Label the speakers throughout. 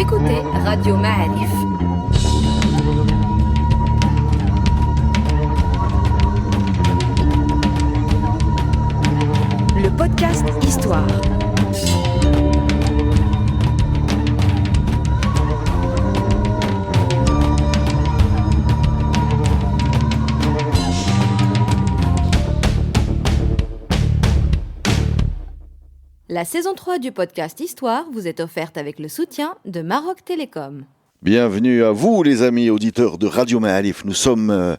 Speaker 1: écoutez Radio Ma'arif. Le podcast Histoire. La saison 3 du podcast Histoire vous est offerte avec le soutien de Maroc Télécom.
Speaker 2: Bienvenue à vous les amis auditeurs de Radio Ma'arif. Nous sommes là.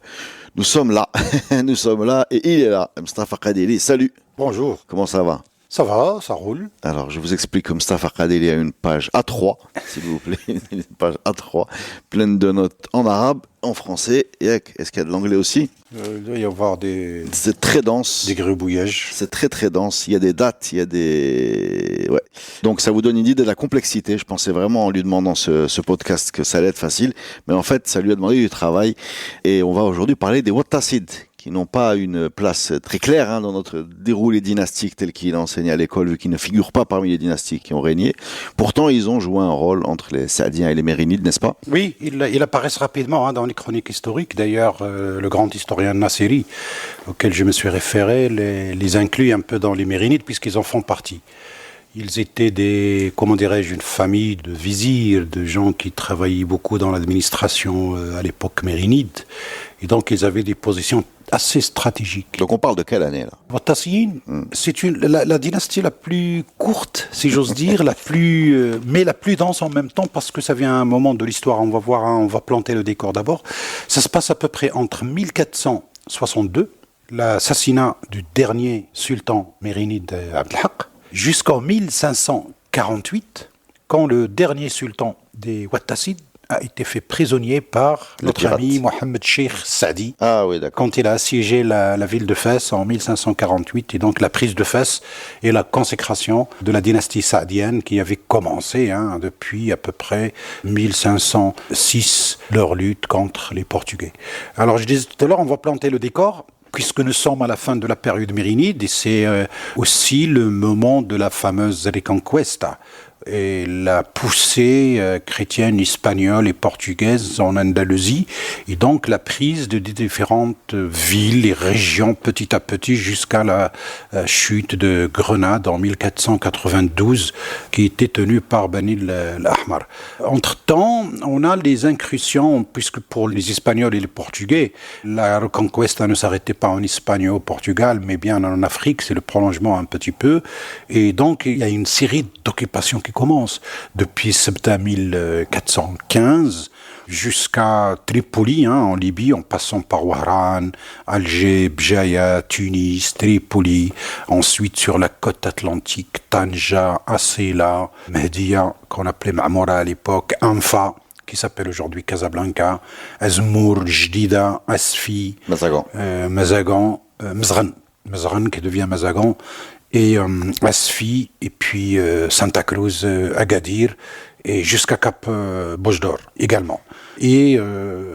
Speaker 2: Nous sommes là et il est là. Mustafa Kadeli, salut.
Speaker 3: Bonjour.
Speaker 2: Comment ça va?
Speaker 3: Ça va, ça roule.
Speaker 2: Alors je vous explique que Mustafa Kadeli a une page A3, s'il vous plaît, une page A3, pleine de notes en arabe, en français. Et est-ce qu'il y a de l'anglais aussi?
Speaker 3: Il doit y avoir des
Speaker 2: C'est très dense.
Speaker 3: Des gribouillages.
Speaker 2: C'est très très dense. Il y a des dates, il y a des... Ouais. Donc ça vous donne une idée de la complexité. Je pensais vraiment en lui demandant ce podcast que ça allait être facile. Mais en fait, ça lui a demandé du travail. Et on va aujourd'hui parler des Wattassides, qui n'ont pas une place très claire dans notre déroulé dynastique tel qu'il est enseigné à l'école, vu qu'ils ne figurent pas parmi les dynastiques qui ont régné. Pourtant, ils ont joué un rôle entre les Saadiens et les Mérinides, n'est-ce pas?
Speaker 3: Oui, ils apparaissent rapidement dans les chroniques historiques. D'ailleurs, le grand historien Nassiri, auquel je me suis référé, les inclut un peu dans les Mérinides, puisqu'ils en font partie. Ils étaient une famille de vizirs, de gens qui travaillaient beaucoup dans l'administration à l'époque mérinide. Et donc, ils avaient des positions assez stratégiques.
Speaker 2: Donc, on parle de quelle année, là?
Speaker 3: Wattassiyin, c'est la dynastie la plus courte, si j'ose dire, mais la plus dense en même temps, parce que ça vient à un moment de l'histoire. On va voir, on va planter le décor d'abord. Ça se passe à peu près entre 1462, l'assassinat du dernier sultan mérinide Abdelhak, jusqu'en 1548, quand le dernier sultan des Wattassides a été fait prisonnier par notre ami Mohammed Cheikh Saadi.
Speaker 2: Ah oui, d'accord.
Speaker 3: Quand il a assiégé la ville de Fès en 1548, et donc la prise de Fès et la consécration de la dynastie saadienne qui avait commencé depuis à peu près 1506, leur lutte contre les Portugais. Alors je disais tout à l'heure, on va planter le décor, puisque nous sommes à la fin de la période mérinide, et c'est aussi le moment de la fameuse Reconquista, et la poussée chrétienne, espagnole et portugaise en Andalousie, et donc la prise de différentes villes et régions petit à petit jusqu'à la chute de Grenade en 1492, qui était tenue par Bani l'Ahmar. Entre-temps, on a les incursions, puisque pour les Espagnols et les Portugais, la Reconquista ne s'arrêtait pas en Espagne et au Portugal, mais bien en Afrique, c'est le prolongement un petit peu, et donc il y a une série d'occupations qui commence depuis septembre 1415 jusqu'à Tripoli en Libye, en passant par Wahran, Alger, Bjaya, Tunis, Tripoli, ensuite sur la côte atlantique, Tanja, Asila, Mehdia, qu'on appelait Ma'moura à l'époque, Anfa, qui s'appelle aujourd'hui Casablanca, Azmour, Jdida, Asfi, Mazagan, Mezran qui devient Mazagan, et Asfi, et puis Santa Cruz, Agadir, et jusqu'à Cap Bojador également. Et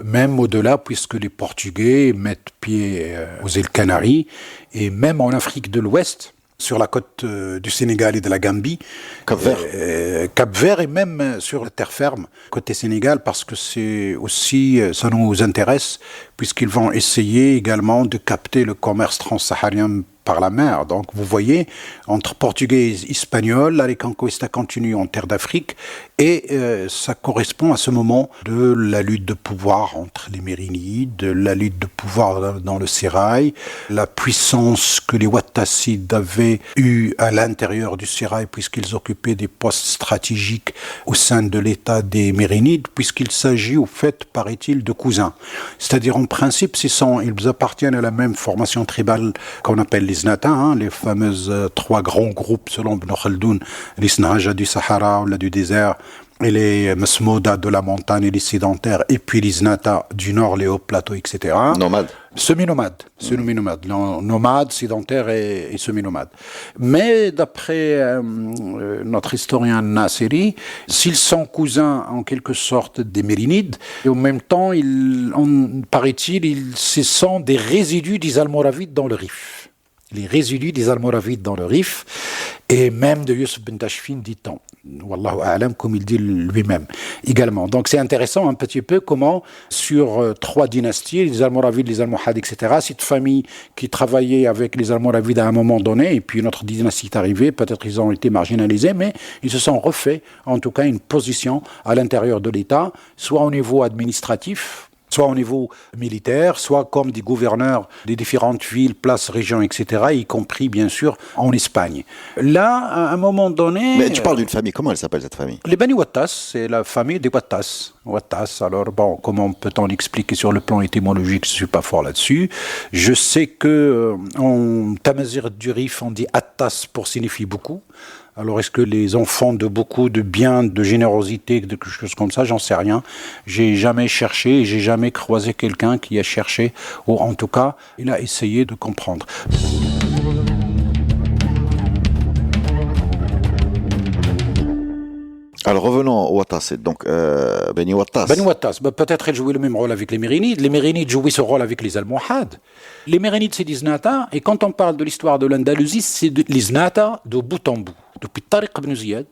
Speaker 3: même au-delà, puisque les Portugais mettent pied aux îles Canaries, et même en Afrique de l'Ouest, sur la côte du Sénégal et de la Gambie, Cap-Vert et même sur la terre ferme, côté Sénégal, parce que c'est aussi, ça nous intéresse, puisqu'ils vont essayer également de capter le commerce transsaharien par la mer. Donc vous voyez, entre portugais et espagnol, la Reconquista continue en terre d'Afrique, et ça correspond à ce moment de la lutte de pouvoir entre les Mérinides, la lutte de pouvoir dans le Sérail, la puissance que les Wattassides avaient eue à l'intérieur du Sérail, puisqu'ils occupaient des postes stratégiques au sein de l'État des Mérinides, puisqu'il s'agit au fait, paraît-il, de cousins. C'est-à-dire en principe, ils appartiennent à la même formation tribale qu'on appelle les Znata, les fameuses trois grands groupes selon Ibn Khaldoun, les Snahaja du Sahara ou là du désert, et les Masmouda de la montagne et les sédentaires, et puis les Znata du nord, les hauts plateaux, etc.
Speaker 2: Nomades.
Speaker 3: Semi-nomades, nomades, sédentaires et semi-nomades. Mais d'après notre historien Nassiri, s'ils sont cousins en quelque sorte des Mérinides, et en même temps, paraît-il, ce sont des résidus des Almoravides dans le Rif. Les résidus des Almoravides dans le Rif, et même de Youssef ben Tachfin, dit-on. Wallahu a'lam, comme il dit lui-même également. Donc c'est intéressant un petit peu comment sur 3 dynasties, les Almoravides, les Almohades, etc., cette famille qui travaillait avec les Almoravides à un moment donné, et puis une autre dynastie est arrivée, peut-être ils ont été marginalisés, mais ils se sont refaits en tout cas une position à l'intérieur de l'État, soit au niveau administratif, soit au niveau militaire, soit comme des gouverneurs des différentes villes, places, régions, etc., y compris, bien sûr, en Espagne. Là, à un moment donné...
Speaker 2: Mais tu parles d'une famille, comment elle s'appelle cette famille?
Speaker 3: Les Bani Wattas, c'est la famille des Wattas. Wattas, alors bon, comment peut-on expliquer sur le plan étymologique, je ne suis pas fort là-dessus. Je sais que en Tamazir du Rif, on dit Attas pour signifier beaucoup. Alors, est-ce que les enfants de beaucoup de biens, de générosité, de quelque chose comme ça, j'en sais rien. J'ai jamais cherché et j'ai jamais croisé quelqu'un qui a cherché, ou en tout cas, il a essayé de comprendre.
Speaker 2: Alors revenons aux Wattassides, donc Bani Wattas.
Speaker 3: Bani Wattas, peut-être elle jouait le même rôle avec les Mérinides. Les Mérinides jouaient ce rôle avec les Almohades. Les Mérinides, c'est des Znata, et quand on parle de l'histoire de l'Andalousie, c'est les Znata de bout en bout. Depuis Tariq ibn Ziyad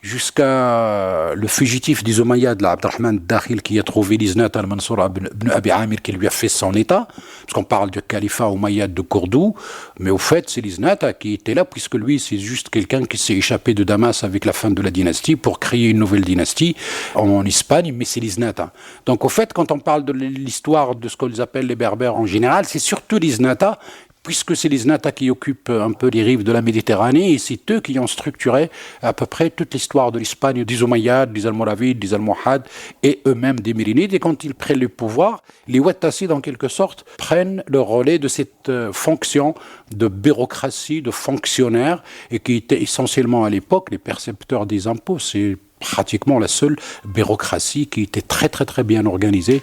Speaker 3: jusqu'à le fugitif des Umayyads, Abdurrahman Dakhil, qui a trouvé l'Iznat al-Mansour ibn Abi Amir, qui lui a fait son état, parce qu'on parle du califat Umayyad de Cordoue, mais au fait, c'est l'Iznat qui était là, puisque lui, c'est juste quelqu'un qui s'est échappé de Damas avec la fin de la dynastie pour créer une nouvelle dynastie en Espagne, mais c'est l'Iznat. Donc, au fait, quand on parle de l'histoire de ce qu'ils appellent les Berbères en général, c'est surtout l'Iznat, puisque c'est les Znata qui occupent un peu les rives de la Méditerranée, et c'est eux qui ont structuré à peu près toute l'histoire de l'Espagne, des Umayyads, des Almoravides, des Almohades, et eux-mêmes des Mérinides. Et quand ils prennent le pouvoir, les Wattassides, en quelque sorte, prennent le relais de cette fonction de bureaucratie, de fonctionnaire, et qui était essentiellement à l'époque les percepteurs des impôts. C'est pratiquement la seule bureaucratie qui était très très très bien organisée,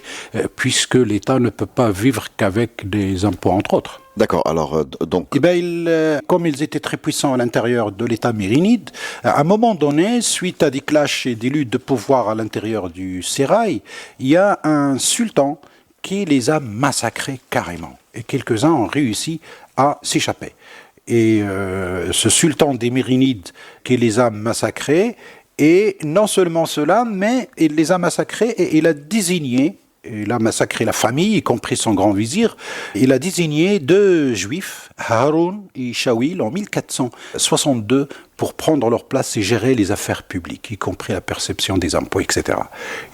Speaker 3: puisque l'État ne peut pas vivre qu'avec des impôts, entre autres.
Speaker 2: D'accord, alors donc...
Speaker 3: Eh bien, comme ils étaient très puissants à l'intérieur de l'État mérinide, à un moment donné, suite à des clashs et des luttes de pouvoir à l'intérieur du sérail, il y a un sultan qui les a massacrés carrément. Et quelques-uns ont réussi à s'échapper. Et ce sultan des Mérinides qui les a massacrés, et non seulement cela, mais il les a massacrés et il a désigné, il a massacré la famille, y compris son grand vizir, il a désigné 2 juifs, Haroun et Shawil, en 1462, pour prendre leur place et gérer les affaires publiques, y compris la perception des impôts, etc.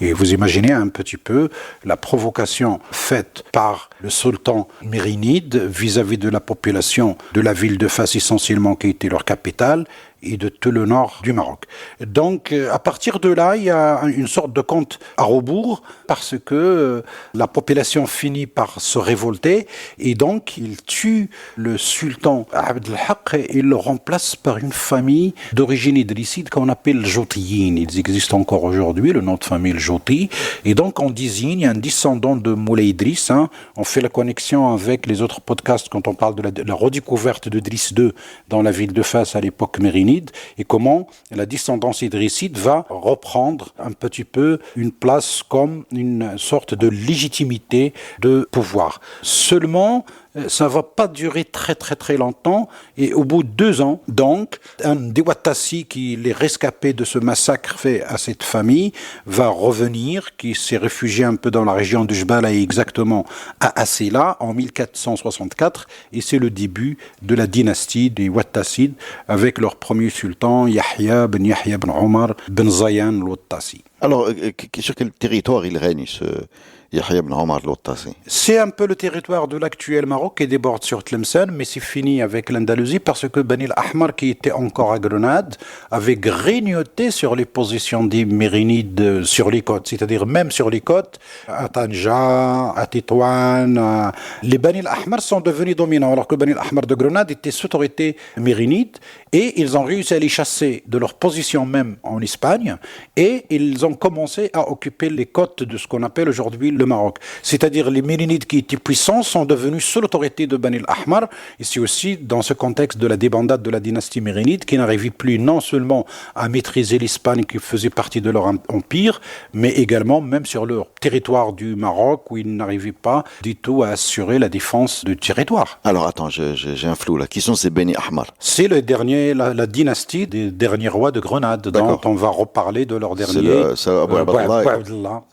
Speaker 3: Et vous imaginez un petit peu la provocation faite par le sultan mérinide vis-à-vis de la population de la ville de Fès, essentiellement, qui était leur capitale, et de tout le nord du Maroc. Donc, à partir de là, il y a une sorte de compte à rebours, parce que la population finit par se révolter, et donc il tue le sultan Abd al-Haq et il le remplace par une famille d'origine idrisside qu'on appelle Jotiyin. Ils existent encore aujourd'hui, le nom de famille Joti, et donc on désigne un descendant de Moulay Idriss. On fait la connexion avec les autres podcasts quand on parle de la redécouverte de Driss II dans la ville de Fès à l'époque mérinide, et comment la descendance idrisside va reprendre un petit peu une place comme une sorte de légitimité de pouvoir. Seulement, ça ne va pas durer très très très longtemps, et au bout de 2 ans, donc, un des Wattassi qui les rescapé de ce massacre fait à cette famille va revenir, qui s'est réfugié un peu dans la région de Jbala, exactement à Assela, en 1464, et c'est le début de la dynastie des Wattassides avec leur premier sultan, Yahya ben Omar ben Zayan al-Wattassi.
Speaker 2: Alors, sur quel territoire il règne, ce Yahya ibn Omar al-Wattassi?
Speaker 3: C'est un peu le territoire de l'actuel Maroc qui déborde sur Tlemcen, mais c'est fini avec l'Andalousie parce que Bani al-Ahmar, qui était encore à Grenade, avait grignoté sur les positions des Mérinides sur les côtes, c'est-à-dire même sur les côtes, à Tanja, à Tétouan. Les Bani al-Ahmar sont devenus dominants, alors que Bani al-Ahmar de Grenade était sous autorité mérinide, et ils ont réussi à les chasser de leur position même en Espagne, et ils ont ont commencé à occuper les côtes de ce qu'on appelle aujourd'hui le Maroc. C'est-à-dire les Mérinides qui étaient puissants sont devenus sous l'autorité de Bani al-Ahmar. Et c'est aussi dans ce contexte de la débandade de la dynastie mérinide qui n'arrivait plus non seulement à maîtriser l'Espagne qui faisait partie de leur empire, mais également même sur leur territoire du Maroc où ils n'arrivaient pas du tout à assurer la défense du territoire.
Speaker 2: Alors attends, j'ai un flou là. Qui sont ces Beni Ahmar?
Speaker 3: C'est le dernier, la dynastie des derniers rois de Grenade, dont on va reparler de leur dernier.
Speaker 2: C'est Abou Abdallah.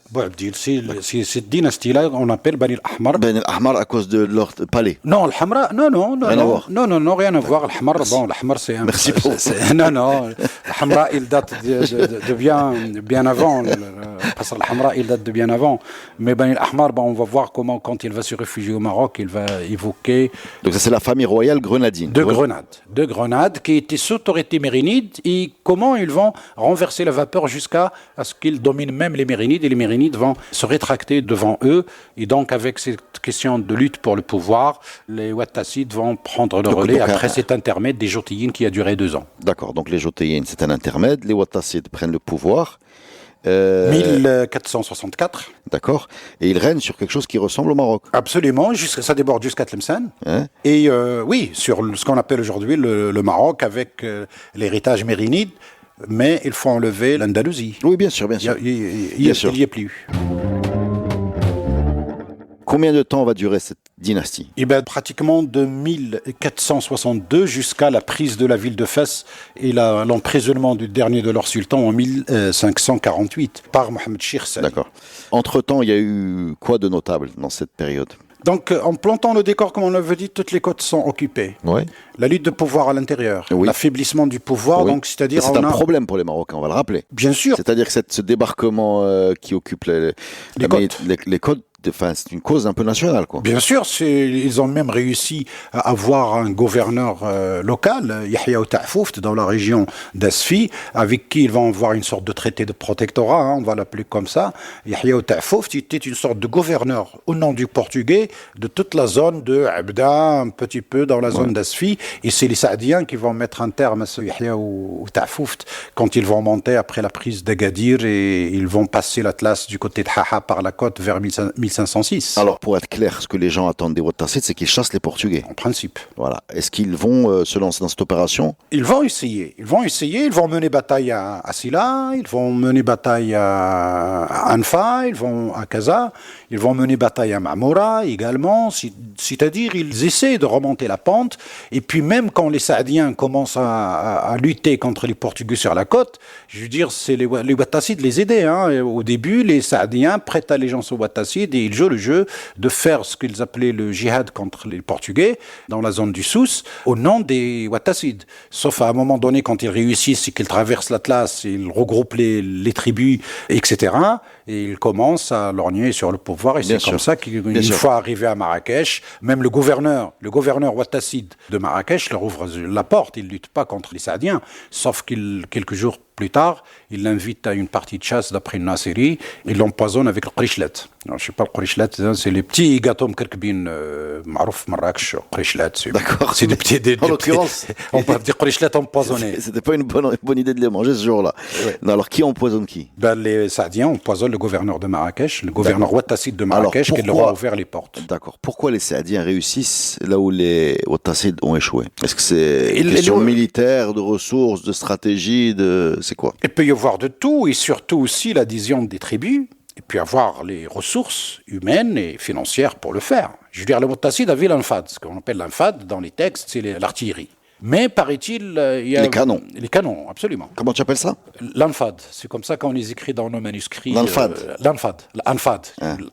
Speaker 3: C'est cette dynastie-là, on appelle Bani al-Ahmar.
Speaker 2: Beni Ahmar à cause de leur palais.
Speaker 3: Non, al-Hamra, non,
Speaker 2: rien à voir.
Speaker 3: Non, rien à voir. Al-Hamar, bon, al-Hamar, c'est un.
Speaker 2: Merci beaucoup.
Speaker 3: Non, al-Hamra, il date de bien avant. Parce que al-Hamra, il date de bien avant. Mais Bani al-Ahmar, on va voir comment, quand il va se réfugier au Maroc, il va évoquer.
Speaker 2: Donc ça, c'est la famille royale grenadine.
Speaker 3: De Grenade, qui était sous autorité mérinide, et comment ils vont renverser la vapeur jusqu'à ce qu'ils dominent même les Mérinides, et les Mérinides vont se rétracter devant eux. Et donc, avec cette question de lutte pour le pouvoir, les Wattassides vont prendre le relais après cet intermède des Jotéyines qui a duré 2 ans.
Speaker 2: D'accord, donc les Jotéyines, c'est un intermède. Les Wattassides prennent le pouvoir.
Speaker 3: 1464.
Speaker 2: D'accord. Et ils règnent sur quelque chose qui ressemble au Maroc.
Speaker 3: Absolument, ça déborde jusqu'à Tlemcen. Et oui, sur ce qu'on appelle aujourd'hui le Maroc avec l'héritage mérinide, mais il faut enlever l'Andalousie.
Speaker 2: Oui, bien sûr.
Speaker 3: Il n'y est plus.
Speaker 2: Combien de temps va durer cette dynastie?
Speaker 3: Pratiquement de 1462 jusqu'à la prise de la ville de Fès et l'emprisonnement du dernier de leurs sultans en 1548 par Mohamed Shirsen.
Speaker 2: D'accord. Entre-temps, il y a eu quoi de notable dans cette période?
Speaker 3: Donc, en plantant le décor, comme on l'avait dit, toutes les côtes sont occupées.
Speaker 2: Ouais.
Speaker 3: La lutte de pouvoir à l'intérieur, l'affaiblissement du pouvoir, donc c'est-à-dire...
Speaker 2: C'est un problème pour les Marocains, on va le rappeler.
Speaker 3: Bien sûr.
Speaker 2: C'est-à-dire que ce débarquement qui occupe les côtes, c'est une cause un peu nationale, quoi.
Speaker 3: Bien sûr, ils ont même réussi à avoir un gouverneur local, Yahya Ta'fouft, dans la région d'Asfi, avec qui ils vont avoir une sorte de traité de protectorat, on va l'appeler comme ça. Yahya Ta'fouft était une sorte de gouverneur au nom du portugais de toute la zone de Abda, un petit peu dans la zone d'Asfi, et c'est les Saadiens qui vont mettre un terme à ce Yahya Ta'fouft quand ils vont monter après la prise d'Agadir et ils vont passer l'Atlas du côté de Haha par la côte vers 1506.
Speaker 2: Alors, pour être clair, ce que les gens attendent des Wattassides, c'est qu'ils chassent les Portugais.
Speaker 3: En principe.
Speaker 2: Voilà. Est-ce qu'ils vont se lancer dans cette opération?
Speaker 3: Ils vont essayer. Ils vont mener bataille à Silla, ils vont mener bataille à Anfa, ils vont à Kaza, ils vont mener bataille à Mamoura également. C'est-à-dire, ils essaient de remonter la pente. Et puis, même quand les Saadiens commencent à lutter contre les Portugais sur la côte, je veux dire, c'est les Wattassides les aidaient. Au début, les Saadiens prêtent allégeance aux Wattassides et ils jouent le jeu de faire ce qu'ils appelaient le djihad contre les Portugais dans la zone du Souss au nom des Wattassides. Sauf à un moment donné, quand ils réussissent et qu'ils traversent l'Atlas, ils regroupent les tribus, etc. Et ils commencent à lorgner sur le pouvoir. Et c'est comme ça qu'une fois arrivés à Marrakech, même le gouverneur Wattasside de Marrakech leur ouvre la porte. Il ne lutte pas contre les Saadiens, sauf quelques jours plus tard, il l'invite à une partie de chasse d'après une Nassiri et l'empoisonne avec le qrishlet. Je ne sais pas, le qrishlet, c'est les petits gâteaux mkerkbin, marouf Marrakech, qrishlet.
Speaker 2: D'accord.
Speaker 3: C'est des petits...
Speaker 2: En l'occurrence...
Speaker 3: on peut dire qrishlet empoisonné.
Speaker 2: C'était pas une bonne idée de les manger ce jour-là. Ouais. Non, alors, qui empoisonne qui?
Speaker 3: Les Saadiens empoisonnent le gouverneur de Marrakech, le gouverneur Wattasside de Marrakech, qui leur a ouvert les portes.
Speaker 2: D'accord. Pourquoi les Saadiens réussissent là où les Wattassides ont échoué? Est-ce que c'est une question militaire, de ressources, de stratégie, c'est quoi?
Speaker 3: Il peut y avoir de tout, et surtout aussi l'adhésion des tribus, et puis avoir les ressources humaines et financières pour le faire. Je veux dire, les Wattassides avaient l'Anfad. Ce qu'on appelle l'Anfad, dans les textes, c'est l'artillerie. Mais, paraît-il, il y a...
Speaker 2: Les canons.
Speaker 3: Les canons, absolument.
Speaker 2: Comment tu appelles ça?
Speaker 3: L'Anfad. C'est comme ça qu'on les écrit dans nos manuscrits.
Speaker 2: L'Anfad.
Speaker 3: L'Anfad.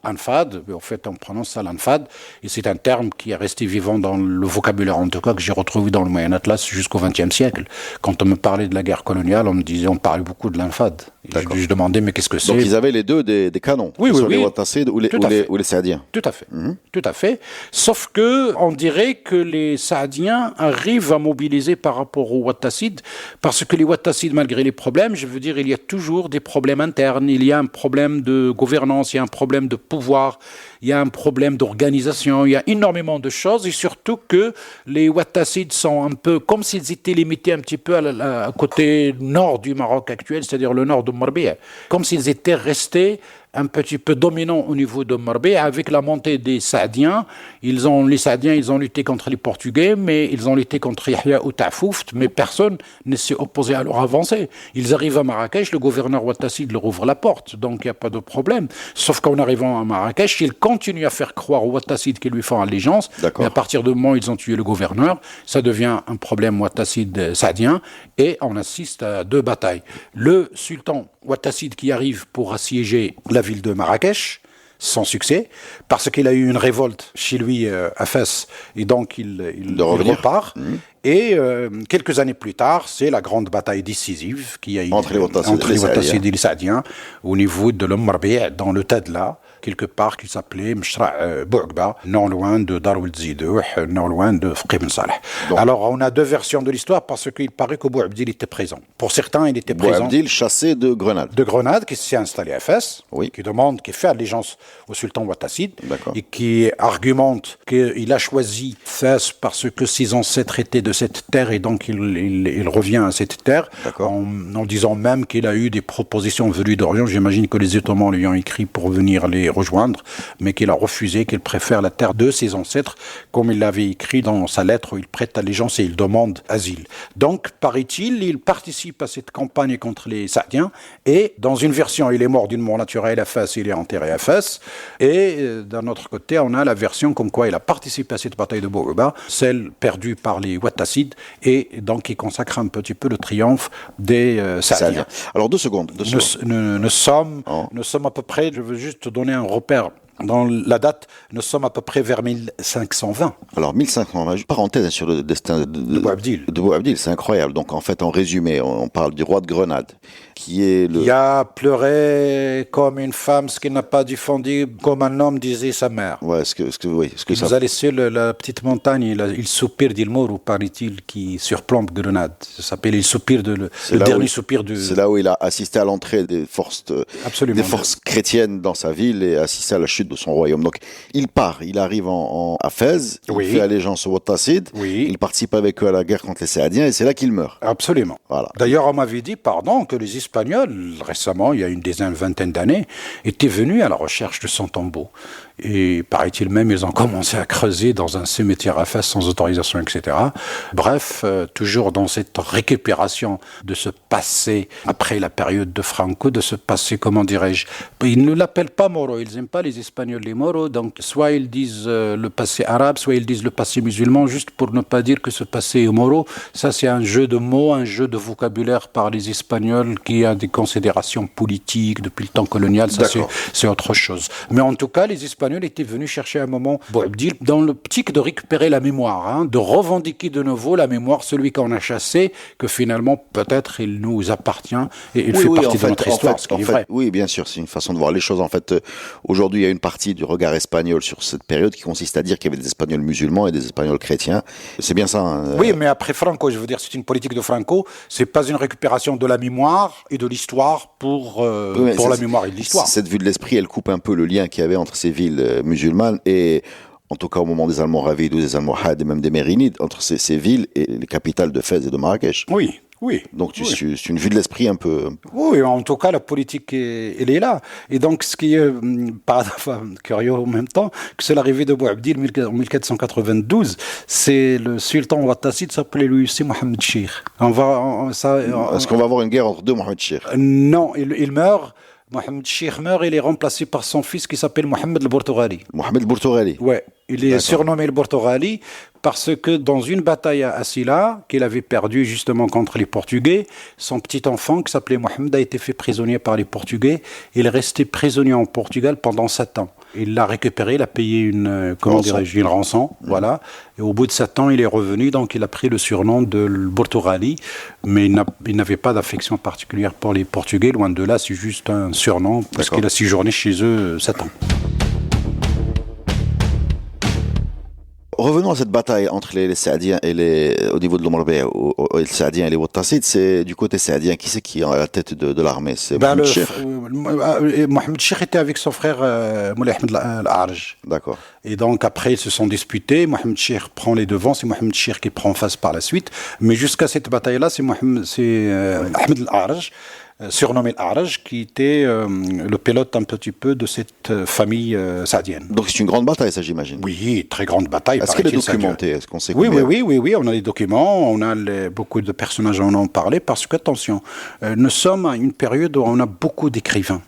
Speaker 3: L'Anfad, en fait, on prononce ça l'Anfad. Et c'est un terme qui est resté vivant dans le vocabulaire, en tout cas, que j'ai retrouvé dans le Moyen Atlas jusqu'au XXe siècle. Quand on me parlait de la guerre coloniale, on parlait beaucoup de l'Anfad. Je demandais, mais qu'est-ce que c'est?
Speaker 2: Donc, ils avaient les deux des canons.
Speaker 3: Oui.
Speaker 2: Les Wattassides ou les Saadiens.
Speaker 3: Tout à fait. Tout à fait. Sauf que, on dirait que les Saadiens arrivent à mobilisés par rapport aux Wattassides, parce que les Wattassides, malgré les problèmes, je veux dire, il y a toujours des problèmes internes, il y a un problème de gouvernance, il y a un problème de pouvoir, il y a un problème d'organisation, il y a énormément de choses, et surtout que les Ouattacides sont un peu comme s'ils étaient limités un petit peu à côté nord du Maroc actuel, c'est-à-dire le nord de Marbella, comme s'ils étaient restés un petit peu dominant au niveau de Marbella. Avec la montée des Saadiens, les Saadiens, ils ont lutté contre les Portugais, mais ils ont lutté contre Yahya ou Ta'fouft, mais personne ne s'est opposé à leur avancée. Ils arrivent à Marrakech, le gouverneur Ouattacide leur ouvre la porte, donc il n'y a pas de problème. Sauf qu'en arrivant à Marrakech, ils continuent à faire croire aux Ouattacides qu'ils lui font allégeance, mais à partir du moment où ils ont tué le gouverneur, ça devient un problème Ouattacide-Saadien, et on assiste à 2 batailles. Le sultan Ouattacide qui arrive pour assiéger la ville de Marrakech, sans succès, parce qu'il a eu une révolte chez lui à Fès, et donc il repart. Et quelques années plus tard, c'est la grande bataille décisive qui a eu entre les Ouattacides et les Saadiens au niveau de Marbella, dans le Tadla, quelque part qui s'appelait Mshra' Bou'aqba, non loin de Darou el-Zidouh, non loin de Fqih Ben Saleh. Alors, on a 2 versions de l'histoire parce qu'il paraît que Bou'abdil était présent. Pour certains, il était présent.
Speaker 2: Bou'abdil, chassé de Grenade.
Speaker 3: De Grenade, qui s'est installé à Fès, qui fait allégeance au sultan Ouattacide, et qui argumente qu'il a choisi Fès parce que ses ancêtres étaient de cette terre, et donc il revient à cette terre, en disant même qu'il a eu des propositions venues d'Orient. J'imagine que les Ottomans lui ont écrit pour venir les rejoindre, mais qu'il a refusé, qu'il préfère la terre de ses ancêtres, comme il l'avait écrit dans sa lettre où il prête allégeance et il demande asile. Donc, paraît-il, il participe à cette campagne contre les Saadiens, et dans une version, il est mort d'une mort naturelle à Fès, il est enterré à Fès, et d'un autre côté, on a la version comme quoi il a participé à cette bataille de Bou'aqba, celle perdue par les Ouattacides, et donc qui consacre un petit peu le triomphe des Saadiens.
Speaker 2: Alors, 2 secondes.
Speaker 3: Nous sommes à peu près, je veux juste te donner un repère. Dans la date, nous sommes à peu près vers 1520.
Speaker 2: Alors 1520, parenthèse sur le destin de
Speaker 3: Bou'abdil.
Speaker 2: De Bou'abdil, c'est incroyable. Donc en fait, en résumé, on parle du roi de Grenade, qui est le...
Speaker 3: Il a pleuré comme une femme, ce qu'il n'a pas défendu, comme un homme disait sa mère.
Speaker 2: Ouais,
Speaker 3: il nous a laissé la petite montagne, il soupir d'Il Moro, paraît-il, qui surplombe Grenade. Ça s'appelle Il soupir le dernier soupir du...
Speaker 2: C'est là où il a assisté à l'entrée des forces chrétiennes dans sa ville et assisté à la chute de son royaume. Donc, il part, il arrive à Fès, il fait allégeance aux Ouattacides, il participe avec eux à la guerre contre les Saadiens, et c'est là qu'il meurt.
Speaker 3: Absolument. Voilà. D'ailleurs, on m'avait dit, que les Espagnols, récemment, il y a une vingtaine d'années, étaient venus à la recherche de son tombeau. Et paraît-il même, ils ont commencé à creuser dans un cimetière à Fès sans autorisation, etc. Bref, toujours dans cette récupération de ce passé, après la période de Franco, de ce passé, comment dirais-je, ils ne l'appellent pas Moro, ils n'aiment pas les Espagnols, les Moros, donc soit ils disent le passé arabe, soit ils disent le passé musulman, juste pour ne pas dire que ce passé est Moro. Ça, c'est un jeu de mots, un jeu de vocabulaire par les Espagnols qui a des considérations politiques depuis le temps colonial, ça c'est autre chose. Mais en tout cas, les Espagnols étaient venus chercher un moment Bou'abdil dans l'optique de récupérer la mémoire, de revendiquer de nouveau la mémoire, celui qu'on a chassé, que finalement peut-être il nous appartient et il fait partie de notre histoire, ce qui est vrai.
Speaker 2: Oui, bien sûr, c'est une façon de voir les choses. En fait, aujourd'hui, il y a une partie du regard espagnol sur cette période qui consiste à dire qu'il y avait des Espagnols musulmans et des Espagnols chrétiens. C'est bien ça.
Speaker 3: Oui, mais après Franco, je veux dire, c'est une politique de Franco, c'est pas une récupération de la mémoire et de l'histoire pour la mémoire et de l'histoire.
Speaker 2: Cette vue de l'esprit, elle coupe un peu le lien qu'il y avait entre ces villes musulmanes et, en tout cas au moment des Almoravides ou des Almohades et même des Mérinides, entre ces villes et les capitales de Fès et de Marrakech.
Speaker 3: Oui.
Speaker 2: Donc c'est une vue de l'esprit un peu...
Speaker 3: Oui, en tout cas la politique, elle est là. Et donc ce qui est curieux en même temps, que c'est l'arrivée de Bou'abdil en 1492, c'est le sultan Ouattacide s'appelait lui aussi Mohamed Chir.
Speaker 2: Est-ce qu'on va avoir une guerre entre 2 Mohamed Chir?
Speaker 3: Non, il meurt. Mohamed Chir meurt, il est remplacé par son fils qui s'appelle Mohamed el Bortoghali.
Speaker 2: Mohamed el Bortoghali.
Speaker 3: Ouais, il est surnommé le Bortoghali parce que dans une bataille à Silla, qu'il avait perdue justement contre les Portugais, son petit enfant qui s'appelait Mohamed a été fait prisonnier par les Portugais. Il est resté prisonnier en Portugal pendant 7 ans. Il l'a récupéré, il a payé une rançon, voilà. Et au bout de 7 ans, il est revenu, donc il a pris le surnom de Bortoghali, mais il n'avait pas d'affection particulière pour les Portugais, loin de là, c'est juste un surnom, parce qu'il a séjourné chez eux 7 ans.
Speaker 2: revenons à cette bataille entre les Saadiens et au niveau de l'Oumar Bey, les Saadiens et les Wattassides. C'est du côté saadien. Qui c'est qui est à la tête de l'armée? C'est Mohamed Cheikh.
Speaker 3: Mohamed Cheikh était avec son frère Moulay Ahmed Al-Arj.
Speaker 2: D'accord.
Speaker 3: Et donc après, ils se sont disputés. Mohamed Cheikh prend les devants. C'est Mohamed Cheikh qui prend face par la suite. Mais jusqu'à cette bataille-là, c'est Ahmed Al-Arj, surnommé Al-Arj, qui était le pilote un petit peu de cette famille saadienne.
Speaker 2: Donc c'est une grande bataille, ça, j'imagine.
Speaker 3: Oui, très grande bataille.
Speaker 2: Est-ce qu'elle est documentée? Est-ce qu'on sait
Speaker 3: oui,
Speaker 2: combien...
Speaker 3: oui, on a les documents, on a beaucoup de personnages en ont parlé, parce que, attention, nous sommes à une période où on a beaucoup d'écrivains.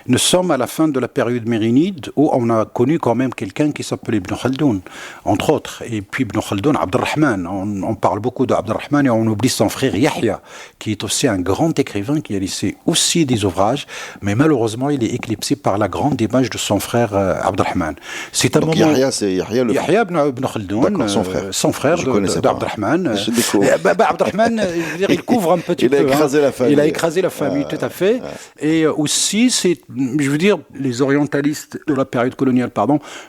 Speaker 3: Nous sommes à la fin de la période mérinide, où on a connu quand même quelqu'un qui s'appelait Ibn Khaldoun, entre autres. Et puis Ibn Khaldoun, Abdelrahman, on parle beaucoup d'Abdelrahman et on oublie son frère Yahya, qui est aussi un grand écrivain qui a laissé aussi des ouvrages, mais malheureusement, il est éclipsé par la grande image de son frère Abdelrahman. C'est un
Speaker 2: Donc
Speaker 3: moment...
Speaker 2: Yahya, c'est Yahya le...
Speaker 3: Yahya ibn Khaldoun,
Speaker 2: son frère
Speaker 3: d'Abdelrahman.
Speaker 2: Je découvre.
Speaker 3: Abdelrahman, il couvre un petit peu.
Speaker 2: Il a écrasé la famille.
Speaker 3: Il a écrasé la famille, tout à fait. Et aussi, je veux dire, les orientalistes de la période coloniale,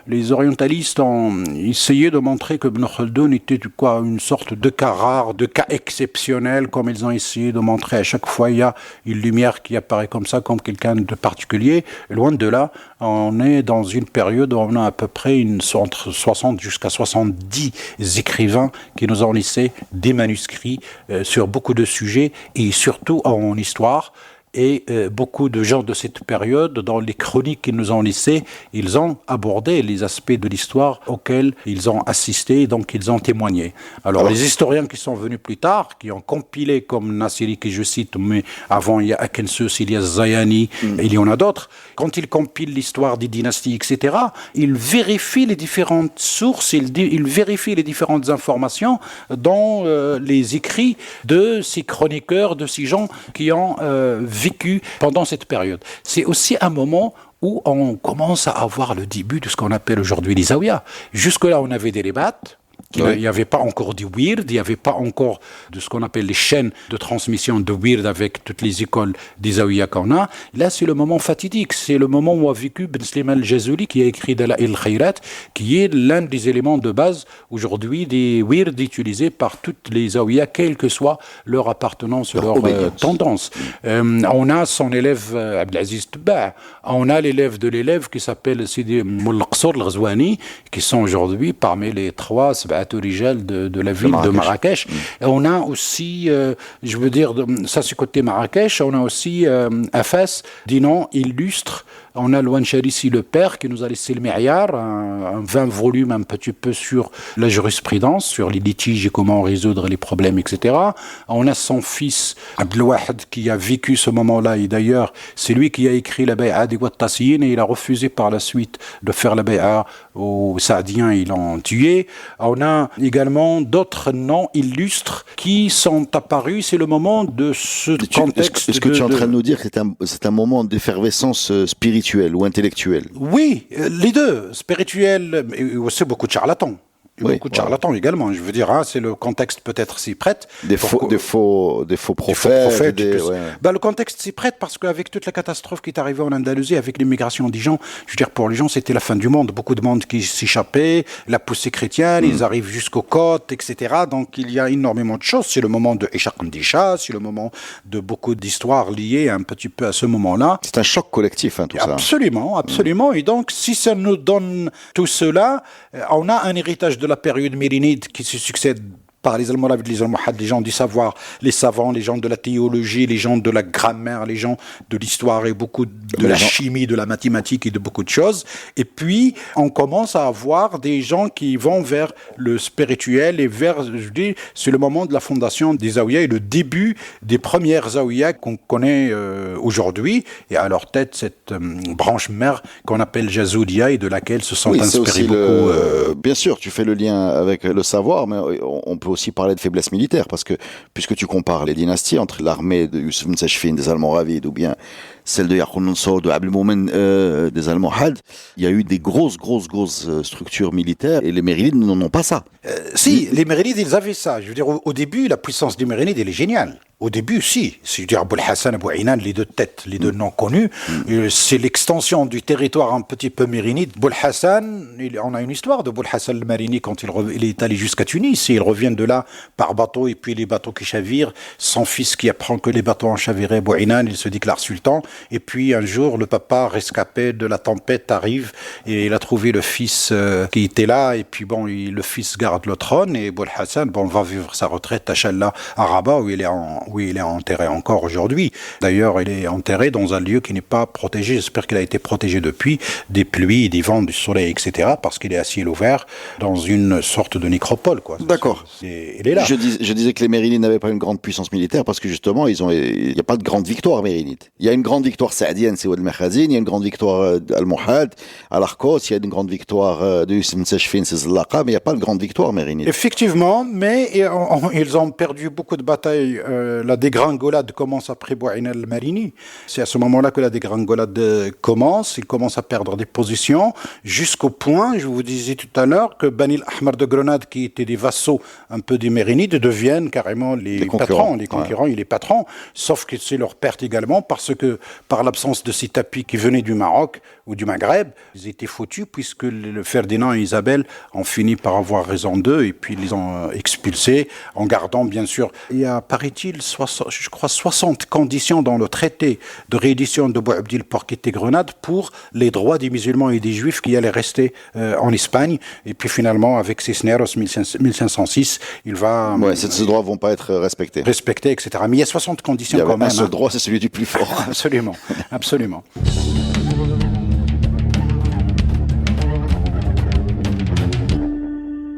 Speaker 3: les orientalistes ont essayé de montrer que Ibn Khaldoun était une sorte de cas rare, de cas exceptionnel, comme ils ont essayé de montrer. À chaque fois, il y a une lumière qui apparaît comme ça, comme quelqu'un de particulier. Et loin de là, on est dans une période où on a à peu près entre 60 jusqu'à 70 écrivains qui nous ont laissé des manuscrits sur beaucoup de sujets et surtout en histoire. Et beaucoup de gens de cette période, dans les chroniques qu'ils nous ont laissées, ils ont abordé les aspects de l'histoire auxquels ils ont assisté, donc ils ont témoigné. Alors les historiens qui sont venus plus tard, qui ont compilé, comme Nassiri, que je cite, mais avant il y a Akensus, il y a Zayani, il y en a d'autres, quand ils compilent l'histoire des dynasties, etc., ils vérifient les différentes sources, ils vérifient les différentes informations dans les écrits de ces chroniqueurs, de ces gens qui ont vécu pendant cette période. C'est aussi un moment où on commence à avoir le début de ce qu'on appelle aujourd'hui les zaouïas. Jusque-là, on avait des débats. Il n'y avait pas encore du wird, il n'y avait pas encore de ce qu'on appelle les chaînes de transmission de wird avec toutes les écoles des zaouïas qu'on a. Là, c'est le moment fatidique. C'est le moment où a vécu Ben Slimane al-Jazouli, qui a écrit Dalaïl al-Khayrat, qui est l'un des éléments de base aujourd'hui des wird utilisés par toutes les zaouïas, quelle que soit leur appartenance, leur tendance. On a son élève Abdelaziz Tba, on a l'élève de l'élève qui s'appelle Sidi Moul Qasr al-Ghazouani, qui sont aujourd'hui parmi les trois de la ville de Marrakech. Et on a aussi, je veux dire, ça c'est côté Marrakech, on a aussi Afas, dit non, illustre. On a Louane Charissi, le père, qui nous a laissé le Mi'yar, un 20 volumes un petit peu sur la jurisprudence, sur les litiges et comment résoudre les problèmes, etc. On a son fils, Abdelwahid, qui a vécu ce moment-là, et d'ailleurs, c'est lui qui a écrit la Bay'a des Wattassiyin, et il a refusé par la suite de faire la Bay'a aux Saadiens, ils l'ont tué. On a également d'autres noms illustres qui sont apparus, c'est le moment de ce contexte.
Speaker 2: Est-ce que tu es en train de nous dire que c'est un moment d'effervescence spirituelle ou intellectuelle?
Speaker 3: Oui, les deux, spirituel, et aussi beaucoup de charlatans. Beaucoup de charlatans également, je veux dire, c'est le contexte peut-être s'y prête.
Speaker 2: Des faux prophètes.
Speaker 3: Le contexte s'y prête parce qu'avec toute la catastrophe qui est arrivée en Andalousie, avec l'immigration des gens, je veux dire, pour les gens, c'était la fin du monde. Beaucoup de monde qui s'échappait, la poussée chrétienne, ils arrivent jusqu'aux côtes, etc. Donc il y a énormément de choses. C'est le moment de Ishaq Ndisha, c'est le moment de beaucoup d'histoires liées un petit peu à ce moment-là.
Speaker 2: C'est un choc collectif, tout ça.
Speaker 3: Absolument. Et donc, si ça nous donne tout cela, on a un héritage de la période mérinide qui se succède par les Almoravides, les Almohades, les gens du savoir, les savants, les gens de la théologie, les gens de la grammaire, les gens de l'histoire et beaucoup de la chimie, de la mathématique et de beaucoup de choses. Et puis, on commence à avoir des gens qui vont vers le spirituel et vers, je dis, c'est le moment de la fondation des Zaouïas et le début des premières Zaouïas qu'on connaît aujourd'hui. Et à leur tête, cette branche mère qu'on appelle Jazoudia et de laquelle se sont inspirés beaucoup.
Speaker 2: Bien sûr, tu fais le lien avec le savoir, mais on peut aussi parler de faiblesse militaire, parce que puisque tu compares les dynasties entre l'armée de Youssef Ben Sachfin des Almoravides ou bien celle de Yaqub Mansour, de Abdelmoumen des Almohades, il y a eu des grosses structures militaires et les Mérinides n'en ont pas ça.
Speaker 3: Si, les Mérinides, ils avaient ça. Je veux dire, au début, la puissance des Mérinides, elle est géniale. Au début, si. Je veux dire, Abou Hassan, Abou Inan, les deux têtes, les deux noms connus, c'est l'extension du territoire un petit peu mérinide. Abou Hassan, on a une histoire de Abou Hassan le Marini quand il est allé jusqu'à Tunis. Et il revient de là par bateau, et puis les bateaux qui chavirent. Son fils qui apprend que les bateaux ont chaviré, Abou Inan, il se déclare sultan. Et puis un jour, le papa rescapé de la tempête arrive et il a trouvé le fils qui était là. Et puis bon, le fils garde le trône et Abou Hassan, bon, va vivre sa retraite à Challa, à Rabat, où il est enterré encore aujourd'hui. D'ailleurs, il est enterré dans un lieu qui n'est pas protégé. J'espère qu'il a été protégé depuis des pluies, des vents, du soleil, etc. Parce qu'il est à ciel ouvert dans une sorte de nécropole, quoi.
Speaker 2: D'accord.
Speaker 3: Il est là.
Speaker 2: Je disais que les Mérinides n'avaient pas une grande puissance militaire parce que justement, il n'y a pas de grande victoire Mérinide. Il y a une grande victoire saadienne, c'est Oued Mekhazine. Il y a une grande victoire Al-Mohad, Al-Arqos. Il y a une grande victoire de Youssef Msachfin, c'est Zlaqa, mais il n'y a pas de grande victoire Mérinide.
Speaker 3: Effectivement, mais ils ont perdu beaucoup de batailles. La dégringolade commence après Bouaïn al-Marini. C'est à ce moment-là que la dégringolade commence. Ils commencent à perdre des positions jusqu'au point, je vous disais tout à l'heure, que Bani al-Ahmar de Grenade, qui étaient des vassaux un peu des Mérinides, deviennent carrément les patrons, les concurrents et les patrons. Sauf que c'est leur perte également parce que par l'absence de ces tapis qui venaient du Maroc ou du Maghreb, ils étaient foutus puisque le Ferdinand et Isabelle ont fini par avoir raison d'eux et puis ils les ont expulsés en gardant bien sûr, il y a paraît-il je crois 60 conditions dans le traité de réédition de Boabdil pour quitter Grenade pour les droits des musulmans et des juifs qui allaient rester en Espagne. Et puis finalement, avec Cisneros 1506, il va...
Speaker 2: Ouais, ces droits vont pas être respectés.
Speaker 3: Respectés, etc. Mais il y a 60 conditions quand même.
Speaker 2: Un seul droit, c'est celui du plus fort.
Speaker 3: Absolument, absolument.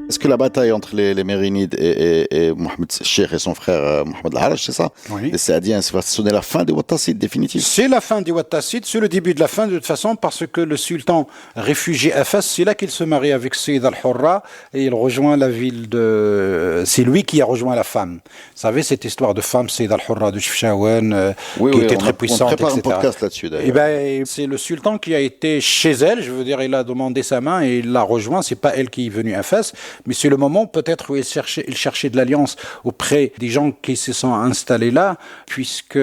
Speaker 2: Est-ce que la bataille entre les Mérinides et Mohamed Cheikh et son frère Mohamed Al-Haraj, c'est ça?
Speaker 3: Oui.
Speaker 2: Les Saadiens, ça va sonner la fin des Ouattassides, définitive?
Speaker 3: C'est la fin des Ouattassides, c'est le début de la fin de toute façon, parce que le sultan réfugié à Fès, c'est là qu'il se marie avec Sayyid al-Hurra et il rejoint la ville de... C'est lui qui a rejoint la femme. Vous savez, cette histoire de femme, Sayyid al-Hurra de Chefchaouen, qui était très puissante,
Speaker 2: on prépare
Speaker 3: etc.
Speaker 2: un podcast là-dessus, d'ailleurs.
Speaker 3: Eh ben, c'est le sultan qui a été chez elle, je veux dire, il a demandé sa main et il l'a rejoint, c'est pas elle qui est venue à Fès, mais c'est le moment peut-être où il cherchait de l'alliance auprès des gens qui se sont installés là, puisque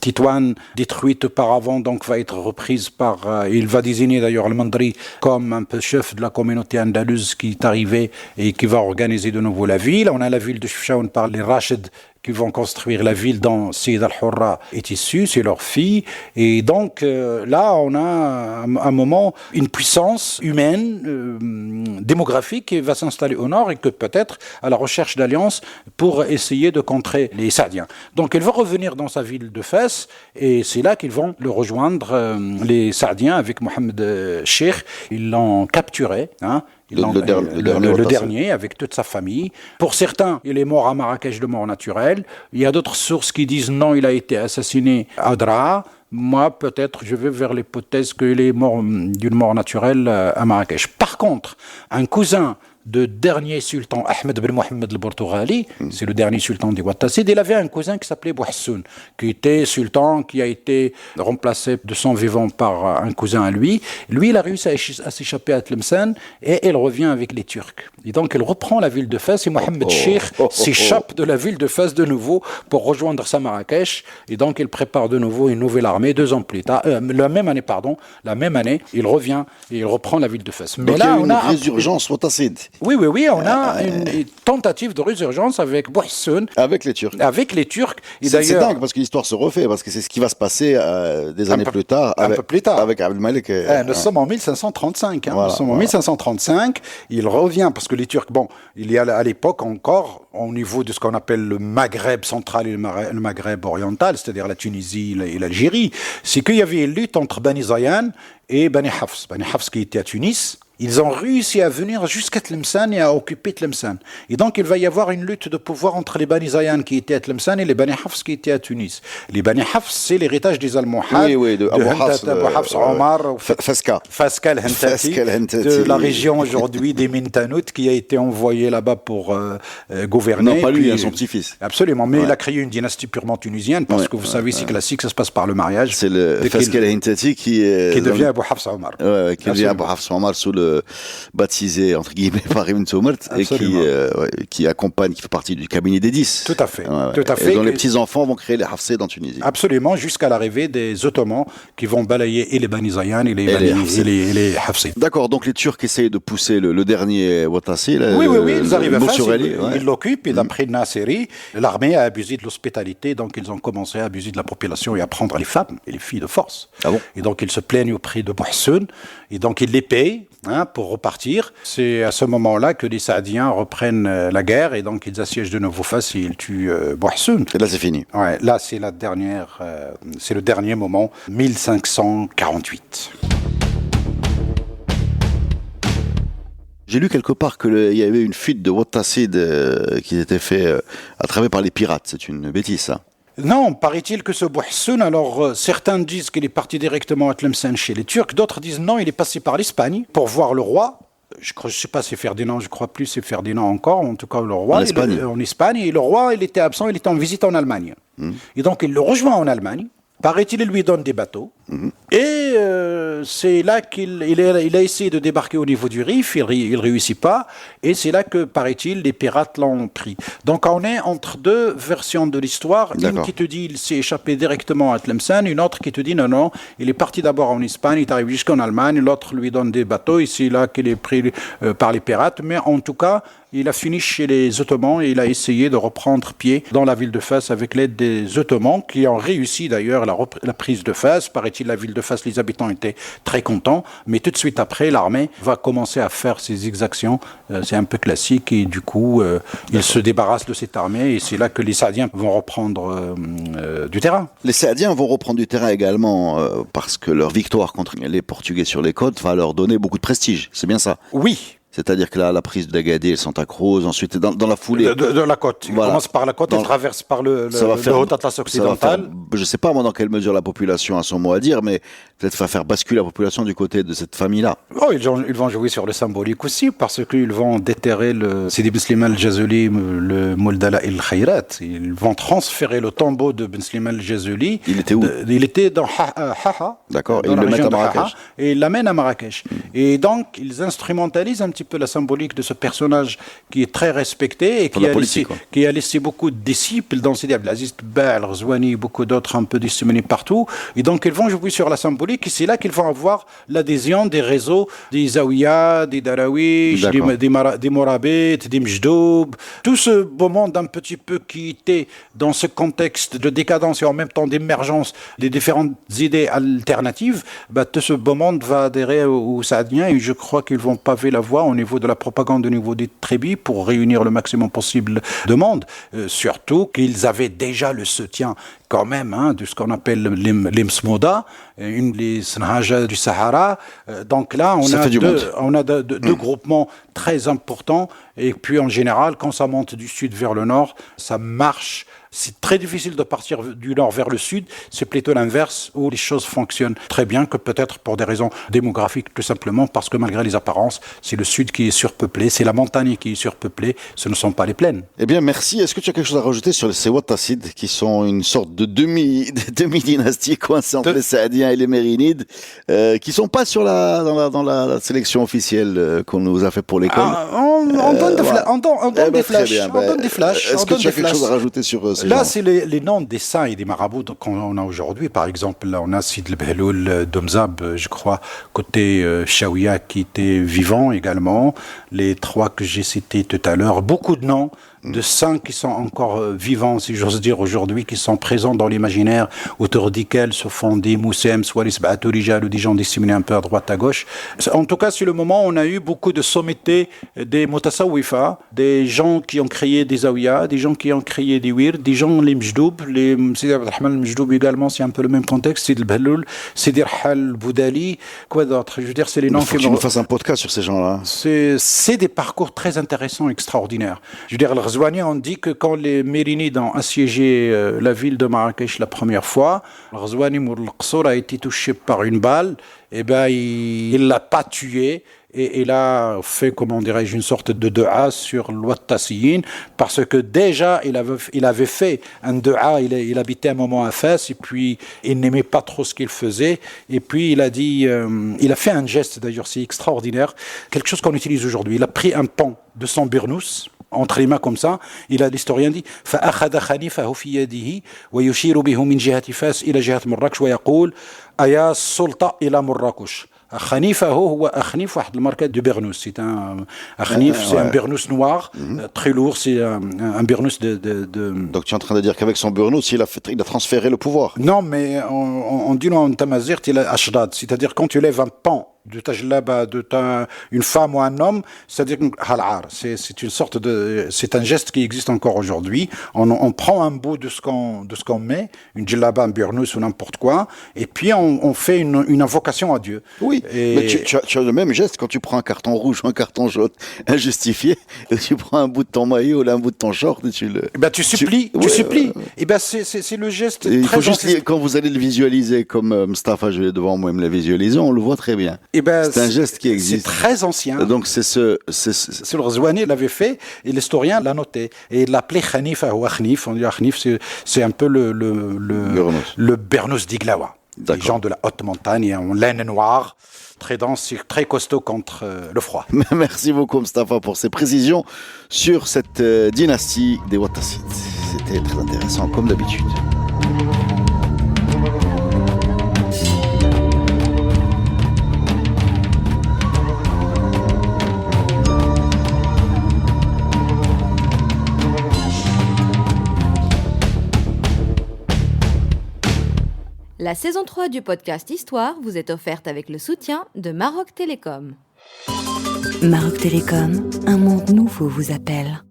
Speaker 3: Titouan, détruite auparavant, donc va être reprise par... il va désigner d'ailleurs Al-Mandri comme un peu chef de la communauté andalouse qui est arrivé et qui va organiser de nouveau la ville. On a la ville de Chefchaouen par les Rachid qui vont construire la ville dont Sayyid al-Hurra est issu, c'est leur fille. Et donc là, on a un moment, une puissance humaine, démographique qui va s'installer au nord et que peut-être à la recherche d'alliances pour essayer de contrer les Saadiens. Donc il va revenir dans sa ville de Fès et c'est là qu'ils vont le rejoindre, les Saadiens avec Mohamed Cheikh. Ils l'ont capturé, hein. Le dernier, avec toute sa famille. Pour certains, il est mort à Marrakech de mort naturelle. Il y a d'autres sources qui disent non, il a été assassiné à Draa. Moi, peut-être, je vais vers l'hypothèse qu'il est mort d'une mort naturelle à Marrakech. Par contre, un cousin de dernier sultan, Ahmed Ben Mohamed al-Portugali, c'est le dernier sultan des Ouattassides, il avait un cousin qui s'appelait Bouhassoun, qui était sultan, qui a été remplacé de son vivant par un cousin à lui. Lui, il a réussi à s'échapper à Tlemcen et il revient avec les Turcs. Et donc, il reprend la ville de Fès et Mohamed Cheikh s'échappe de la ville de Fès de nouveau pour rejoindre sa Marrakech. Et donc, il prépare de nouveau une nouvelle armée 2 ans plus tard. La même année, il revient et il reprend la ville de Fès.
Speaker 2: Mais donc, là, on a une résurgence ouattasside.
Speaker 3: Oui, on a une tentative de résurgence avec Bouhassoun.
Speaker 2: Avec les Turcs.
Speaker 3: Et
Speaker 2: c'est dingue parce que l'histoire se refait, parce que c'est ce qui va se passer des années plus tard.
Speaker 3: Un peu plus tard.
Speaker 2: Avec Abdelmalek.
Speaker 3: Nous sommes en 1535.
Speaker 2: Voilà,
Speaker 3: nous sommes en 1535. Il revient, parce que les Turcs, il y a à l'époque encore, au niveau de ce qu'on appelle le Maghreb central et le Maghreb oriental, c'est-à-dire la Tunisie et l'Algérie, c'est qu'il y avait une lutte entre Bani Zayan et Bani Hafs. Bani Hafs qui était à Tunis. Ils ont réussi à venir jusqu'à Tlemcen et à occuper Tlemcen. Et donc, il va y avoir une lutte de pouvoir entre les Bani Zayan qui étaient à Tlemcen et les Bani Hafs qui étaient à Tunis. Les Bani Hafs, c'est l'héritage des Almohades.
Speaker 2: Oui, de Abou
Speaker 3: Hafs Omar. Fasca al-Hantati. De la région aujourd'hui des Mintanout qui a été envoyé là-bas pour gouverner.
Speaker 2: Non, pas lui, son petit-fils.
Speaker 3: Absolument, mais il a créé une dynastie purement tunisienne parce que vous savez, c'est classique, ça se passe par le mariage.
Speaker 2: C'est le Fasca al-Hantati qui
Speaker 3: devient Abou Hafs Omar.
Speaker 2: Qui devient Abou Hafs Omar sous le baptisé entre guillemets par Ibn Soumert et qui accompagne, qui fait partie du cabinet des 10.
Speaker 3: Tout à fait.
Speaker 2: Ouais,
Speaker 3: tout à fait.
Speaker 2: Et dont les petits-enfants vont créer les Hafsides en Tunisie.
Speaker 3: Absolument, jusqu'à l'arrivée des Ottomans qui vont balayer et les Bani Zayan et les Hafsides.
Speaker 2: D'accord, donc les Turcs essayent de pousser le dernier Ouattasi.
Speaker 3: Oui, ils arrivent à faire, ils l'occupent, et d'après Nasseri, l'armée a abusé de l'hospitalité, donc ils ont commencé à abuser de la population et à prendre les femmes et les filles de force.
Speaker 2: Ah bon?
Speaker 3: Et donc ils se plaignent auprès de Bouhassoun, et donc ils les payent pour repartir. C'est à ce moment-là que les Saadiens reprennent la guerre, et donc ils assiègent de nouveau Fès et ils tuent Bouhassoun.
Speaker 2: Et là c'est fini.
Speaker 3: Ouais, là c'est c'est le dernier moment, 1548.
Speaker 2: J'ai lu quelque part qu'il y avait une fuite de Ouattassides qui était faite à travers par les pirates. C'est une bêtise, ça.
Speaker 3: Non, paraît-il que ce Bouhassoun, alors certains disent qu'il est parti directement à Tlemcen chez les Turcs, d'autres disent non, il est passé par l'Espagne pour voir le roi. Je ne sais pas si c'est Ferdinand, je crois plus c'est Ferdinand encore, en tout cas le roi. En Espagne. Et le roi, il était absent, il était en visite en Allemagne. Et donc il le rejoint en Allemagne. Paraît-il, il lui donne des bateaux. Et c'est là qu'il a essayé de débarquer au niveau du Rif, il réussit pas. Et c'est là que, paraît-il, les pirates l'ont pris. Donc on est entre deux versions de l'histoire. Une qui te dit qu'il s'est échappé directement à Tlemcen, une autre qui te dit non, il est parti d'abord en Espagne, il est arrivé jusqu'en Allemagne, l'autre lui donne des bateaux, et c'est là qu'il est pris par les pirates. Mais en tout cas, il a fini chez les Ottomans et il a essayé de reprendre pied dans la ville de Fès avec l'aide des Ottomans qui ont réussi d'ailleurs la prise de Fès. Paraît-il, la ville de Fès, les habitants étaient très contents, mais tout de suite après, l'armée va commencer à faire ses exactions. C'est un peu classique et du coup, ils se débarrassent de cette armée et c'est là que les Saadiens vont reprendre du terrain.
Speaker 2: Les Saadiens vont reprendre du terrain également parce que leur victoire contre les Portugais sur les côtes va leur donner beaucoup de prestige. C'est bien ça?
Speaker 3: Oui.
Speaker 2: C'est-à-dire que la prise d'Agadir, Santa Cruz, ensuite dans la foulée.
Speaker 3: De la côte. Il commence par la côte, il traverse par le Haut Atlas occidental.
Speaker 2: Je ne sais pas moi dans quelle mesure la population a son mot à dire, mais peut-être va faire basculer la population du côté de cette famille-là.
Speaker 3: Oh, ils vont jouer sur le symbolique aussi, parce qu'ils vont déterrer le Sidi Ben Slimane al-Jazuli, le Moldala el-Khayrat. Ils vont transférer le tombeau de Ben Slimane al-Jazuli.
Speaker 2: Il était où?
Speaker 3: Il était dans Haha.
Speaker 2: D'accord, et ils le mettent à Marrakech.
Speaker 3: Et ils l'amènent à Marrakech. Et donc, ils instrumentalisent un petit peu la symbolique de ce personnage qui est très respecté et qui a laissé beaucoup de disciples dans Sidi Abdelaziz Tba, Al-Ghazouani, beaucoup d'autres un peu disséminés partout. Et donc, ils vont jouer sur la symbolique et c'est là qu'ils vont avoir l'adhésion des réseaux des Zawiya, des Darawish, des Morabit, des Mjdoub. Tout ce beau monde un petit peu qui était dans ce contexte de décadence et en même temps d'émergence des différentes idées alternatives, tout ce beau monde va adhérer aux Saadiens et je crois qu'ils vont paver la voie au niveau de la propagande au niveau des tribus pour réunir le maximum possible de monde. Surtout qu'ils avaient déjà le soutien quand même de ce qu'on appelle les Msmoda, les Senhaja du Sahara. Donc là, on a deux groupements très importants. Et puis en général, quand ça monte du sud vers le nord, ça marche. C'est très difficile de partir du nord vers le sud. C'est plutôt l'inverse où les choses fonctionnent très bien, que peut-être pour des raisons démographiques, tout simplement parce que malgré les apparences, c'est le sud qui est surpeuplé, c'est la montagne qui est surpeuplée, ce ne sont pas les plaines.
Speaker 2: Eh bien, merci. Est-ce que tu as quelque chose à rajouter sur ces Ouattassides qui sont une sorte de demi-dynastie coincée entre les Saadiens et les Mérinides, qui ne sont pas dans la sélection officielle qu'on nous a fait pour l'école?
Speaker 3: On donne des flashs.
Speaker 2: Est-ce que tu as quelque chose à rajouter sur
Speaker 3: là, c'est les noms des saints et des marabouts qu'on a aujourd'hui. Par exemple, là, on a Sid el-Behloul Domzab, je crois, côté Chaouia, qui était vivant également. Les trois que j'ai cités tout à l'heure. Beaucoup de noms de saints qui sont encore vivants, si j'ose dire, aujourd'hui, qui sont présents dans l'imaginaire, autour desquels se font des Moussem, soit les Sba'atou Rijal ou des gens disséminés un peu à droite, à gauche. En tout cas, sur le moment, on a eu beaucoup de sommités des Mutassawifa, des gens qui ont créé des Zawiya, des gens qui ont créé des Wir, des gens, les Mjdoub, les Sidi Abdelrahman Mjdoub également, c'est un peu le même contexte, Sidi el-Behloul, Sidi Rahal Boudali, quoi d'autre? Je veux dire, c'est les noms qui...
Speaker 2: Il faut que tu nous fasses un podcast sur ces gens-là.
Speaker 3: C'est des parcours très intéressants, extraordinaires. Je veux dire, on dit que quand les Mérinides ont assiégé la ville de Marrakech la première fois, Ghazouani Mourl Qassour a été touché par une balle, et il l'a pas tué, et il a fait, comment dirais-je, une sorte de dua sur l'Wattasiyin, parce que déjà, il avait fait un dua, il habitait un moment à Fès, et puis il n'aimait pas trop ce qu'il faisait, et puis il a dit, il a fait un geste, d'ailleurs, c'est extraordinaire, quelque chose qu'on utilise aujourd'hui. Il a pris un pan de son burnous, entre les mains comme ça, l'historien dit فأخذ خنيفه في يده ويشير به من جهة فاس إلى جهة مراكش ويقول أيا السلطة إلى مراكش. خنيفه هو أخنيف واحد الماركة de Bernous. C'est un Akhnif, c'est un Bernous noir, très lourd, c'est un Bernous de...
Speaker 2: Donc tu es en train de dire qu'avec son burnous, il a transféré le pouvoir.
Speaker 3: Non, mais on dit en tamazir, il a ashdad, c'est-à-dire quand tu lèves un pan de ta jlaba, une femme ou un homme, c'est-à-dire c'est une sorte de, c'est un geste qui existe encore aujourd'hui. On prend un bout de ce qu'on met, une jlaba, un burnous ou n'importe quoi, et puis on fait une invocation à Dieu.
Speaker 2: Oui, mais tu as le même geste quand tu prends un carton rouge ou un carton jaune injustifié, et tu prends un bout de ton maillot ou un bout de ton short et tu le...
Speaker 3: tu supplies, tu supplies. Et c'est le geste
Speaker 2: il
Speaker 3: très
Speaker 2: faut juste quand vous allez le visualiser, comme Mustafa, je l'ai devant moi, me l'a visualisé, on le voit très bien. C'est un geste qui existe.
Speaker 3: C'est très ancien.
Speaker 2: Donc c'est
Speaker 3: le Ghazouani l'avait fait et l'historien l'a noté. Et il l'appelait Khanifa ou Akhnif. On dit Akhnif, c'est un peu le Bernous d'Iglawa. Les gens de la haute montagne en laine noire, très dense, très costaud contre le froid.
Speaker 2: Merci beaucoup Mustafa pour ces précisions sur cette dynastie des Wattassides. C'était très intéressant comme d'habitude.
Speaker 1: La saison 3 du podcast Histoire vous est offerte avec le soutien de Maroc Télécom.
Speaker 4: Maroc Télécom, un monde nouveau vous appelle.